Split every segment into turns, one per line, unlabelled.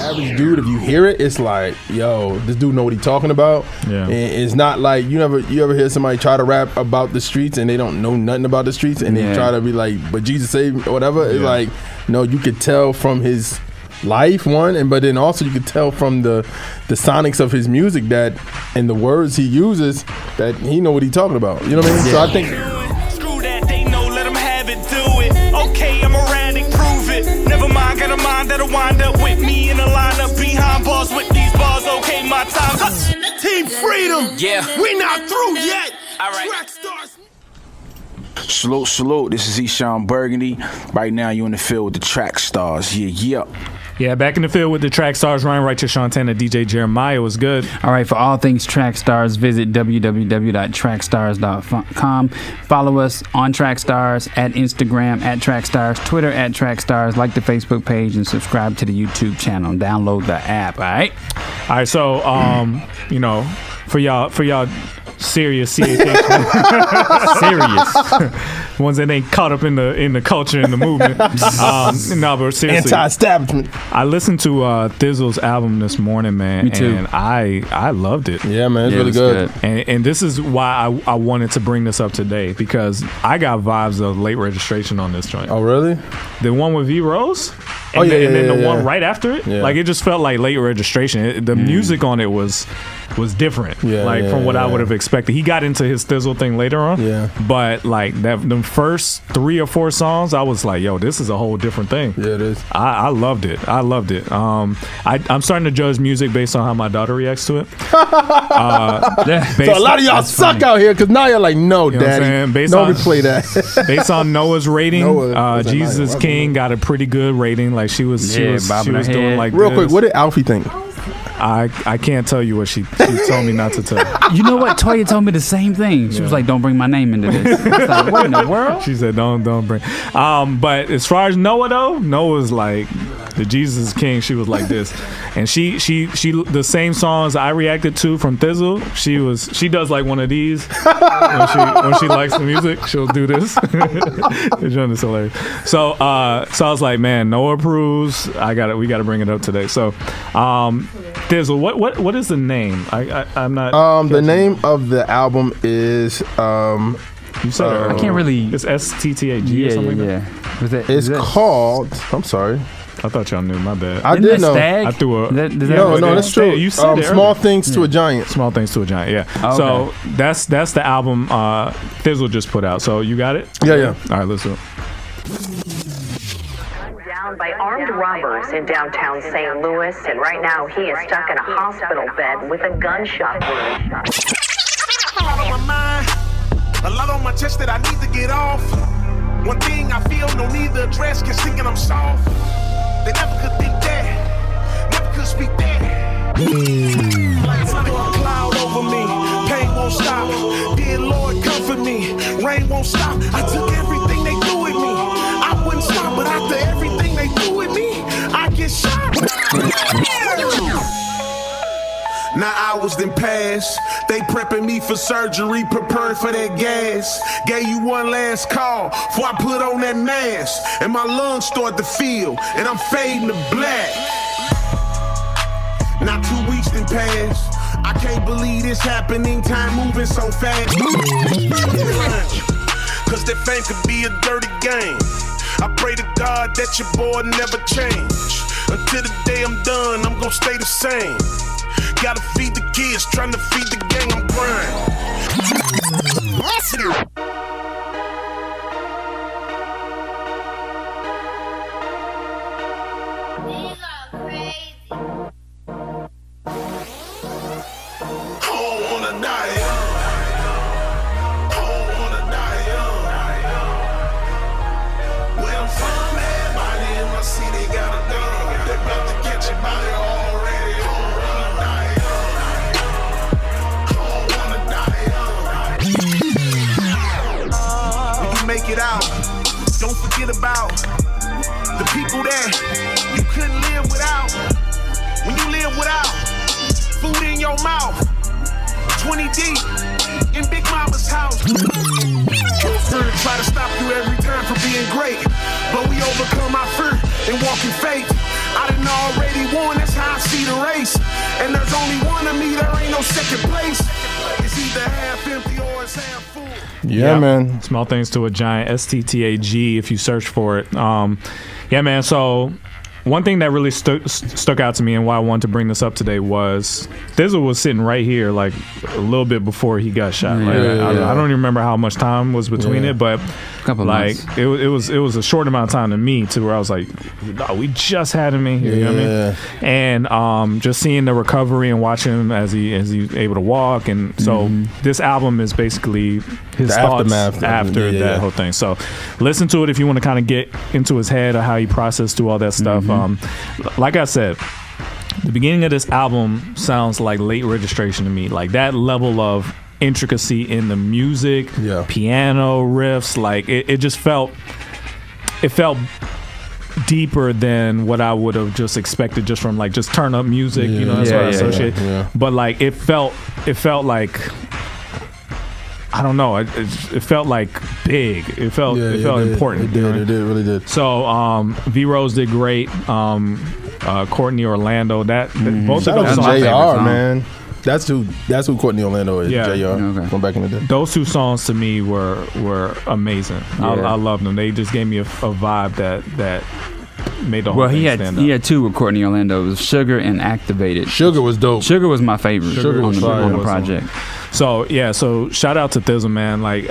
average dude, if you hear it, it's like, yo, this dude know what he talking about.
Yeah.
And it's not like you ever hear somebody try to rap about the streets and they don't know nothing about the streets and they try to be like, but Jesus saved me or whatever. It's like, no, you could tell from his life, but then also you could tell from the sonics of his music that and the words he uses that he know what he talking about. You know what I mean? So I think
screw that, they know, let them have it, do it. Okay, I'm erratic, prove it. Never mind, got a mind that'll wind up with me in a lineup behind bars with these bars. Okay, my time's up. Team Freedom. Yeah, we not through yet. All right. Trackstarz.
Salute. This is Eshawn Burgundy. Right now, you in the field with the Trackstarz.
Yeah, back in the field with the Trackstarz. Ryan Righteous, Shantana, DJ Jeremiah was good.
All right, for all things Trackstarz, visit www.trackstarz.com. Follow us on Trackstarz, at Instagram, at Trackstarz, Twitter, at Trackstarz. Like the Facebook page and subscribe to the YouTube channel. Download the app, all right?
All right, so, for y'all serious serious ones that ain't caught up in the culture and the movement. No, but seriously,
anti-establishment.
I listened to Thisl's album this morning, man.
Me too.
And I loved it.
Yeah, man, it's really good.
And this is why I wanted to bring this up today, because I got vibes of Late Registration on this joint.
Oh, really?
The one with V Rose.
And
then the one right after it,
yeah.
like it just felt like Late Registration. The music on it was different, from what I would have expected. He got into his Thisl thing later on, but like the first 3 or 4 songs, I was like, yo, this is a whole different thing.
Yeah, it is.
I loved it. I'm starting to judge music based on how my daughter reacts to it.
So a lot of y'all suck out here because now you're like, no, Daddy, don't replay that.
Based on Noah's rating, Jesus is King got a pretty good rating. Like she was doing like
real quick. What did Alfie think?
I can't tell you what she told me not to tell.
You know what? Toya told me the same thing. She was like, "Don't bring my name into this." I was like, what in the world?
She said, "Don't bring." But as far as Noah though, Noah's like the Jesus is King. She was like this, and she the same songs I reacted to from Thisl. She does like one of these when she likes the music. She'll do this. It's hilarious. So I was like, man, Noah approves. We gotta bring it up today. So. Thisl, what is the name? I'm not.
The name of the album is
you said it.
I can't really.
It's STTAG or something.
Yeah.
It's called. I'm sorry.
I thought y'all knew. My bad.
I did know.
STAG?
I threw a.
No, that's true.
You said it
Small Things to a Giant.
Small Things to a Giant. Yeah. Okay. So that's the album Thisl just put out. So you got it?
Yeah.
All right, let's do it.
By armed robbers in downtown St. Louis, and right now he is stuck in a hospital bed with a gunshot wound.
A lot on my mind, a lot on my chest that I need to get off. One thing I feel no need to address, cause thinking I'm soft. They never could think that, never could speak that. Like a cloud over me, pain won't stop. Dear Lord, comfort me, rain won't stop. I took everything they do with me. I wouldn't stop, but after everything they do with me, I get shot. Now hours done passed. They prepping me for surgery, preparing for that gas. Gave you one last call before I put on that mask. And my lungs start to feel, and I'm fading to black. Now 2 weeks done passed. I can't believe this happening, time moving so fast. Cause that fame could be a dirty game. I pray to God that your boy never change. Until the day I'm done, I'm gonna stay the same. Gotta feed the kids, trying to feed the gang, I'm crying. Make it out. Don't forget about the people that you couldn't live without. When you live without food in your mouth, 20 deep in Big Mama's house. Fear try to stop you every time from being great, but we overcome our fear and walk in faith. I done already won, that's how no second place. It's either half empty or it's half full.
Yeah, man.
Small Things to a Giant, STTAG, if you search for it. Yeah, man. So one thing that really stuck out to me and why I wanted to bring this up today was Thisl was sitting right here like a little bit before he got shot. Like, I don't even remember how much time was between it, but like it was a short amount of time to me to where I was like, oh, we just had him in here, you know what I mean? And just seeing the recovery and watching him as he's able to walk, and so this album is basically his thoughts after that whole thing. So listen to it if you want to kind of get into his head or how he processed through all that stuff. Like I said, the beginning of this album sounds like Late Registration to me, like that level of intricacy in the music, piano riffs, like it just felt deeper than what I would have just expected just from like just turn up music, you know, that's what I associate. But like it felt like, I don't know, it felt like big. It felt important.
It really did.
So V Rose did great. Courtney Orlando, both of those songs.
JR, man. That's who Courtney Orlando is. JR from back in the day.
Those two songs to me were amazing. I loved them. They just gave me a vibe that made the whole thing stand up.
He had two with Courtney Orlando. It was Sugar and Activated.
Sugar was dope.
Sugar was my favorite.
Sugar was
on the project.
So shout out to Thisl, man. Like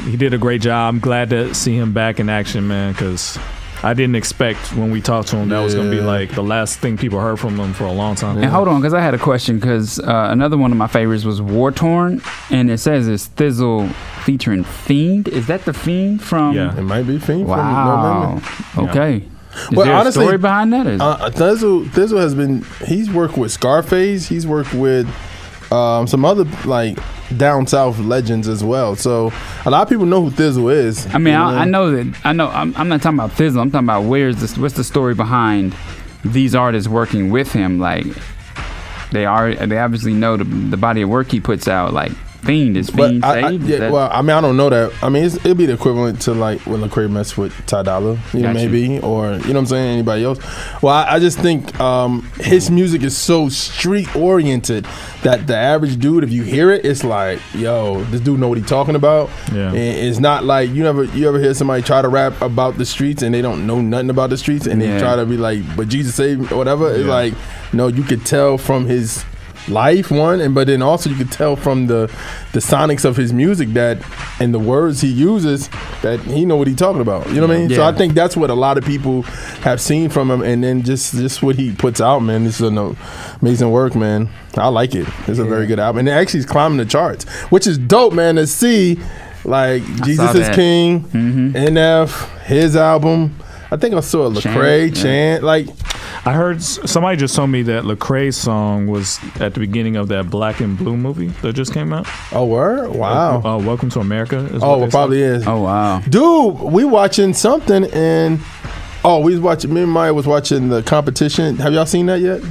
he did a great job. I'm glad to see him back in action, man, because I didn't expect when we talked to him that was going to be like the last thing people heard from him for a long time.
And hold on, because I had a question, because another one of my favorites was War Torn, and it says it's Thisl featuring Fiend. Is that the Fiend from?
Yeah, it might be Fiend.
Wow.
From
okay. Is
well,
there
honestly,
a story behind that?
Thisl has been. He's worked with Scarface. He's worked with some other like down south legends as well. So a lot of people know who Thisl is.
I mean, I know that. I'm not talking about Thisl. I'm talking about what's the story behind these artists working with him? Like they obviously know the body of work he puts out. Like Fiend is Fiend saved.
Well, I mean, I don't know that. I mean, it'd be the equivalent to like when Lecrae messed with Ty Dolla, maybe, or you know what I'm saying, anybody else. Well, I just think his music is so street oriented that the average dude, if you hear it, it's like, yo, this dude know what he's talking about. Yeah. And it's not like you ever hear somebody try to rap about the streets and they don't know nothing about the streets and they try to be like, but Jesus saved me or whatever. It's like, no, you could tell from his life but then also you could tell from the sonics of his music that and the words he uses that he know what he's talking about, you know what I mean? So I think that's what a lot of people have seen from him, and then just what he puts out, man. This is an amazing work, man. I like it. It's a very good album, and it actually is climbing the charts, which is dope, man, to see. Like Jesus is King, NF, his album. I think I saw a Lecrae chant. Like
I heard somebody just told me that Lecrae's song was at the beginning of that Black and Blue movie that just came out.
Oh, word? Wow.
Welcome to America.
It probably is.
Oh, wow.
Dude, we watching something and me and Maya was watching the competition. Have y'all seen that yet?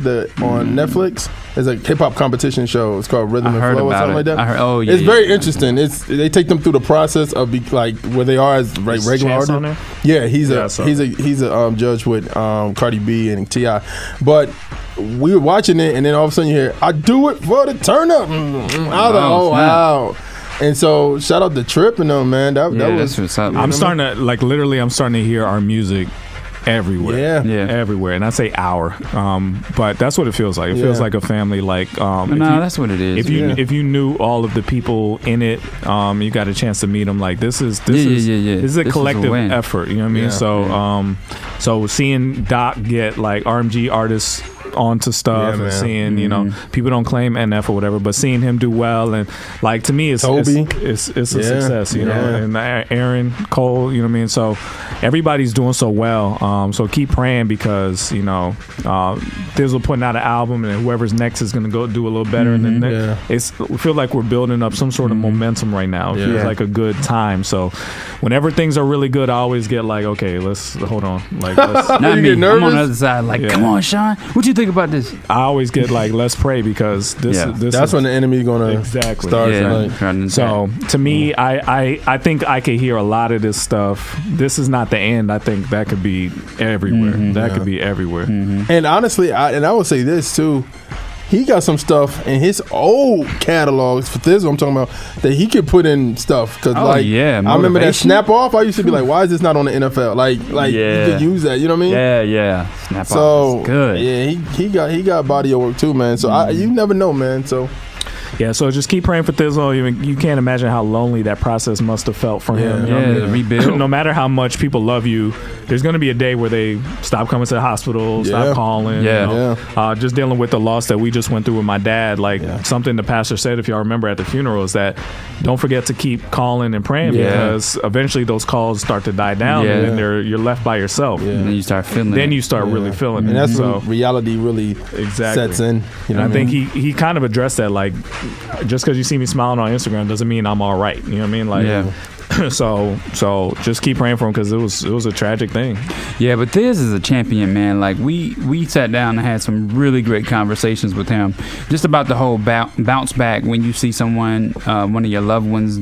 On Netflix? It's a hip hop competition show. It's called Rhythm and Flow or something like that. It's very interesting. They take them through the process of where they are as regular artists. Yeah, he's a judge with Cardi B and T.I. But we were watching it, and then all of a sudden you hear, "I do it for the turn up." I was like, oh wow. And so shout out to Trip and them, man. That was
what's up.
I'm starting to hear our music everywhere. Everywhere. And I say our, but that's what it feels like. It feels like a family. Like
that's what it is.
If you knew all of the people in it, you got a chance to meet them. Like this is a collective effort. You know what I mean? So seeing Doc get like RMG artists onto stuff and seeing people don't claim NF or whatever, but seeing him do well, and like to me it's a success, you know. And Aaron Cole, you know what I mean? So everybody's doing so well, so keep praying, because Thisl putting out an album, and whoever's next is gonna go do a little better, and then we feel like we're building up some sort of momentum right now. It feels like a good time. So whenever things are really good, I always get like, okay, let's hold on, like
not me. I'm on the other side, like, come on, Sean, what you think about this?
I always get like, let's pray, because that's
when the enemy gonna start.
So to me, I think I could hear a lot of this stuff. This is not the end. I think that could be everywhere. Could be everywhere.
And honestly, I would say this too. he got some stuff in his old catalogs for Thisl. I'm talking about that he could put in stuff because I remember that snap off. I used to be like, why is this not on the NFL? Like you could use that. You know what I mean?
Yeah. Snap
so,
off is good.
Yeah, he got body of work too, man. So you never know, man. So.
Yeah, so just keep praying for Thisl. You can't imagine how lonely that process must have felt for him. You know what I mean?
Rebuild.
No matter how much people love you, there's going to be a day where they stop coming to the hospital, stop calling. Just dealing with the loss that we just went through with my dad. Like something the pastor said, if y'all remember at the funeral, is that don't forget to keep calling and praying because eventually those calls start to die down and then you're left by yourself.
And then you start feeling
Then you start really feeling it.
And that's when reality really sets in. You know
and I think he kind of addressed that, like, just because you see me smiling on Instagram doesn't mean I'm all right. You know what I mean? Like, so just keep praying for him because it was a tragic thing.
Yeah, but Thisl is a champion, man. Like we sat down and had some really great conversations with him, just about the whole bounce back when you see someone, one of your loved ones,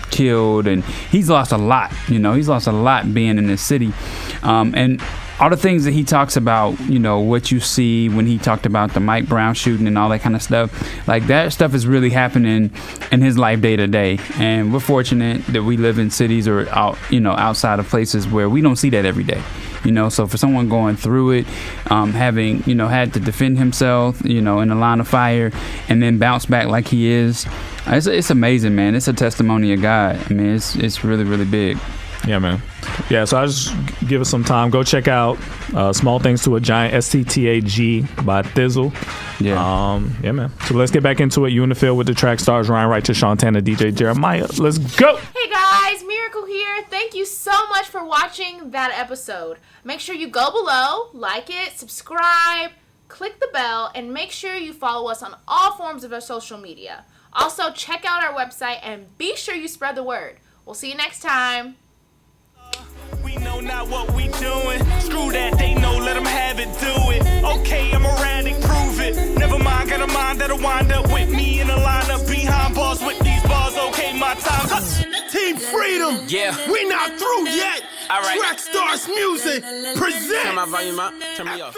killed, and he's lost a lot. You know, he's lost a lot being in this city, and all the things that he talks about, you know, what you see when he talked about the Mike Brown shooting and all that kind of stuff, like that stuff is really happening in his life day to day. And we're fortunate that we live in cities or outside of places where we don't see that every day. You know, so for someone going through it, having, you know, had to defend himself, you know, in the line of fire and then bounce back like he is, it's amazing, man. It's a testimony of God. I mean, it's really, really big.
Yeah, man. Yeah, so I just give it some time. Go check out Small Things to a Giant, STTAG by Thisl. Yeah, man. So let's get back into it. You in the field with the Trackstarz, Ryan Wright, Tashawn Tanner, DJ Jeremiah. Let's go.
Hey guys, Miracle here. Thank you so much for watching that episode. Make sure you go below, like it, subscribe, click the bell, and make sure you follow us on all forms of our social media. Also, check out our website and be sure you spread the word. We'll see you next time.
We know not what we doing. Screw that, they know, let them have it, do it. Okay, I'm erratic, prove it. Never mind, got a mind that'll wind up with me in a lineup behind bars with these bars. Okay, my time's up.
Team Freedom.
Yeah.
We not through yet.
All right.
Trackstarz Music presents.
Turn my volume up. Turn me off.